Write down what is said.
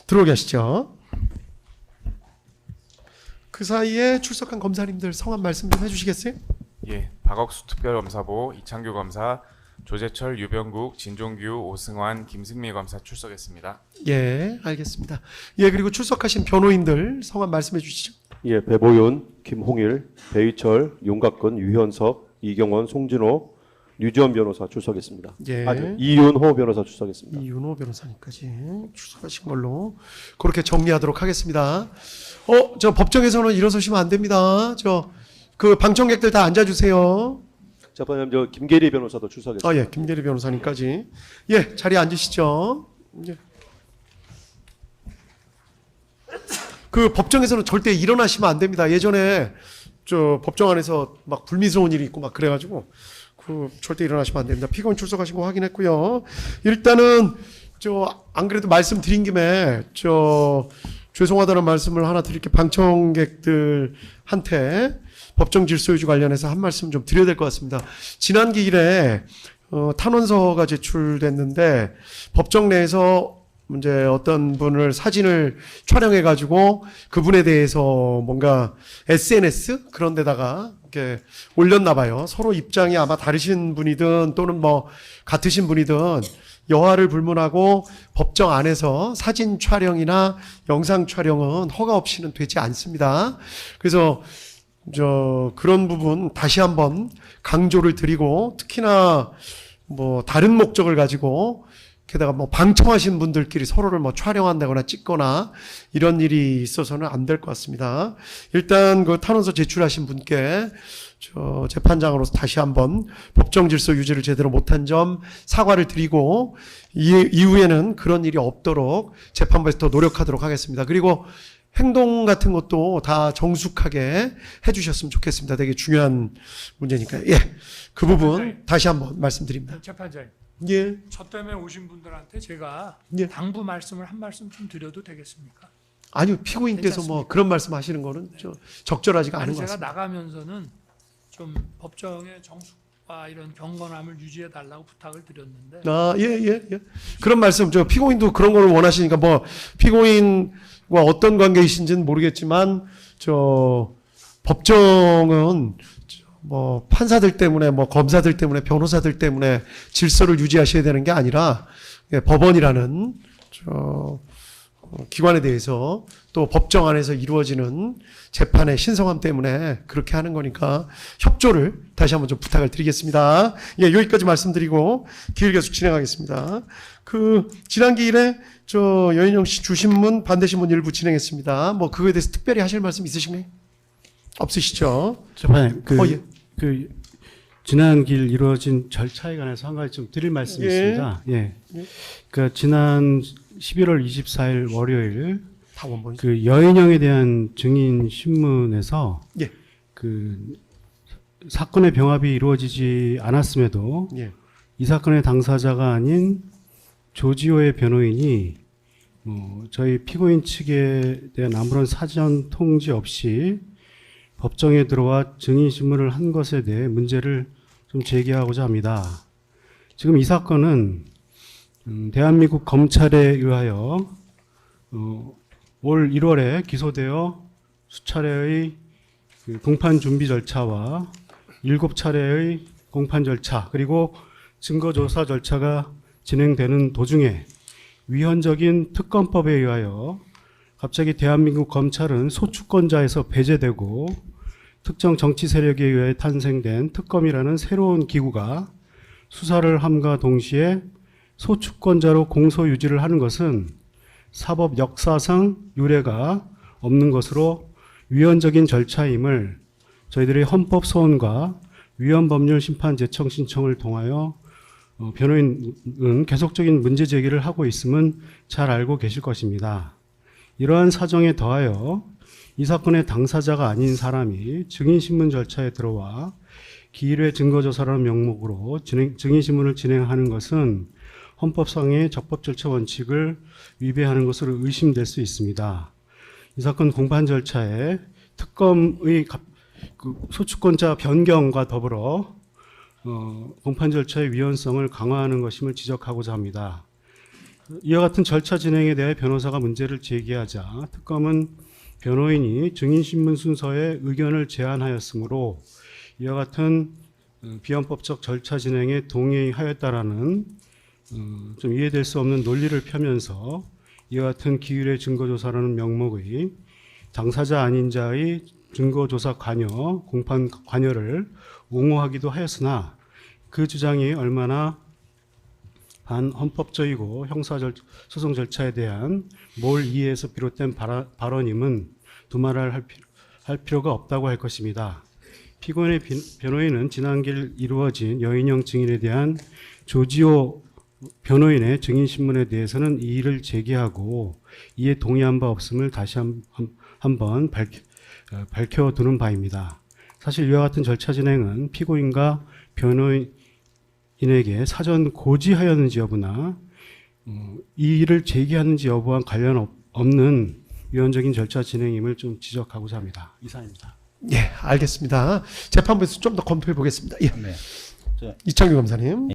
들어오시죠. 그 사이에 출석한 검사님들 성함 말씀 좀 해주시겠어요? 예, 박억수 특별검사보, 이창규 검사, 조재철, 유병국, 진종규, 오승환, 김승미 검사 출석했습니다. 예, 알겠습니다. 예, 그리고 출석하신 변호인들 성함 말씀해 주시죠. 예, 배보윤, 김홍일, 배희철, 윤곽근, 유현석, 이경원, 송진호, 류지원 변호사 출석했습니다. 예. 이윤호 변호사 출석했습니다. 이윤호 변호사님까지 출석하신 걸로 그렇게 정리하도록 하겠습니다. 저 법정에서는 일어서시면 안 됩니다. 그 방청객들 다 앉아주세요. 재판장님, 저 김계리 변호사도 출석했습니다. 예, 김대리 변호사님까지. 예, 자리에 앉으시죠. 예. 그 법정에서는 절대 일어나시면 안 됩니다. 예전에 저 법정 안에서 막 불미스러운 일이 있고 막 그래가지고 그 절대 일어나시면 안 됩니다. 피고인 출석하신 거 확인했고요. 일단은 안 그래도 말씀드린 김에 죄송하다는 말씀을 하나 드릴게요. 방청객들한테 법정 질서 유지 관련해서 한 말씀 좀 드려야 될 것 같습니다. 지난 기일에 탄원서가 제출됐는데 법정 내에서 이제 어떤 분을 사진을 촬영해 가지고 그분에 대해서 뭔가 SNS 그런 데다가 이렇게 올렸나 봐요. 서로 입장이 아마 다르신 분이든 또는 뭐 같으신 분이든 여하를 불문하고 법정 안에서 사진 촬영이나 영상 촬영은 허가 없이는 되지 않습니다. 그래서 그런 부분 다시 한번 강조를 드리고, 특히나 뭐 다른 목적을 가지고 게다가 뭐 방청하신 분들끼리 서로를 뭐 촬영한다거나 찍거나 이런 일이 있어서는 안 될 것 같습니다. 일단 그 탄원서 제출하신 분께 재판장으로서 다시 한번 법정 질서 유지를 제대로 못한 점 사과를 드리고, 이후에는 그런 일이 없도록 재판부에서 더 노력하도록 하겠습니다. 그리고 행동 같은 것도 다 정숙하게 해주셨으면 좋겠습니다. 되게 중요한 문제니까요. 예, 그 부분 다시 한번 말씀드립니다. 재판장님, 예, 저 때문에 오신 분들한테 제가 예. 당부 말씀을 한 말씀 좀 드려도 되겠습니까? 아니요, 피고인께서 뭐 그런 말씀하시는 거는 적절하지가 않은 아니, 것 제가 같습니다. 나가면서는 좀 법정의 정숙과 이런 경건함을 유지해 달라고 부탁을 드렸는데 예. 그런 말씀, 피고인도 그런 걸 원하시니까 뭐 피고인과 어떤 관계이신지는 모르겠지만 법정은 뭐 판사들 때문에 뭐 검사들 때문에 변호사들 때문에 질서를 유지하셔야 되는 게 아니라 법원이라는 기관에 대해서 또 법정 안에서 이루어지는 재판의 신성함 때문에 그렇게 하는 거니까 협조를 다시 한번 좀 부탁을 드리겠습니다. 예, 여기까지 말씀드리고 기일 계속 진행하겠습니다. 지난 기일에 여인영 씨 주신문 반대신문 일부 진행했습니다. 뭐 그거에 대해서 특별히 하실 말씀 있으신가요? 없으시죠? 재판장님, 예. 지난 길 이루어진 절차에 관해서 한 가지 좀 드릴 말씀이 있습니다. 예. 그러니까 지난 11월 24일 월요일 다 원본. 여인영에 대한 증인 신문에서 예. 사건의 병합이 이루어지지 않았음에도 예. 이 사건의 당사자가 아닌 조지호의 변호인이 저희 피고인 측에 대한 아무런 사전 통지 없이 법정에 들어와 증인 신문을 한 것에 대해 문제를 좀 제기하고자 합니다. 지금 이 사건은 대한민국 검찰에 의하여 올 1월에 기소되어 수차례의 공판 준비 절차와 7차례의 공판 절차 그리고 증거조사 절차가 진행되는 도중에 위헌적인 특검법에 의하여 갑자기 대한민국 검찰은 소추권자에서 배제되고 특정 정치 세력에 의해 탄생된 특검이라는 새로운 기구가 수사를 함과 동시에 소추권자로 공소 유지를 하는 것은 사법 역사상 유례가 없는 것으로 위헌적인 절차임을 저희들의 헌법 소원과 위헌법률 심판 제청 신청을 통하여 변호인은 계속적인 문제 제기를 하고 있음은 잘 알고 계실 것입니다. 이러한 사정에 더하여 이 사건의 당사자가 아닌 사람이 증인신문 절차에 들어와 기일회 증거조사라는 명목으로 증인신문을 진행하는 것은 헌법상의 적법 절차 원칙을 위배하는 것으로 의심될 수 있습니다. 이 사건 공판 절차에 특검의 소추권자 변경과 더불어 공판 절차의 위헌성을 강화하는 것임을 지적하고자 합니다. 이와 같은 절차 진행에 대해 변호사가 문제를 제기하자 특검은 변호인이 증인신문 순서에 의견을 제안하였으므로 이와 같은 비헌법적 절차 진행에 동의하였다라는 좀 이해될 수 없는 논리를 펴면서 이와 같은 기율의 증거조사라는 명목의 당사자 아닌 자의 증거조사 관여, 공판 관여를 옹호하기도 하였으나 그 주장이 얼마나 반헌법적이고 형사소송 절차에 대한 몰 이해에서 비롯된 발언임은 두말할 필요가 없다고 할 것입니다. 피고인의 변호인은 지난길 이루어진 여인형 증인에 대한 조지호 변호인의 증인신문에 대해서는 이의를 제기하고 이에 동의한 바 없음을 다시 한번 밝혀두는 바입니다. 사실 이와 같은 절차 진행은 피고인과 변호인에게 사전 고지하였는지 여부나 이의를 제기하는지 여부와 관련 없는 위헌적인 절차 진행임을 좀 지적하고자 합니다. 이상입니다. 예, 알겠습니다. 재판부에서 좀 더 검토해 보겠습니다. 예. 네. 이창규 검사님.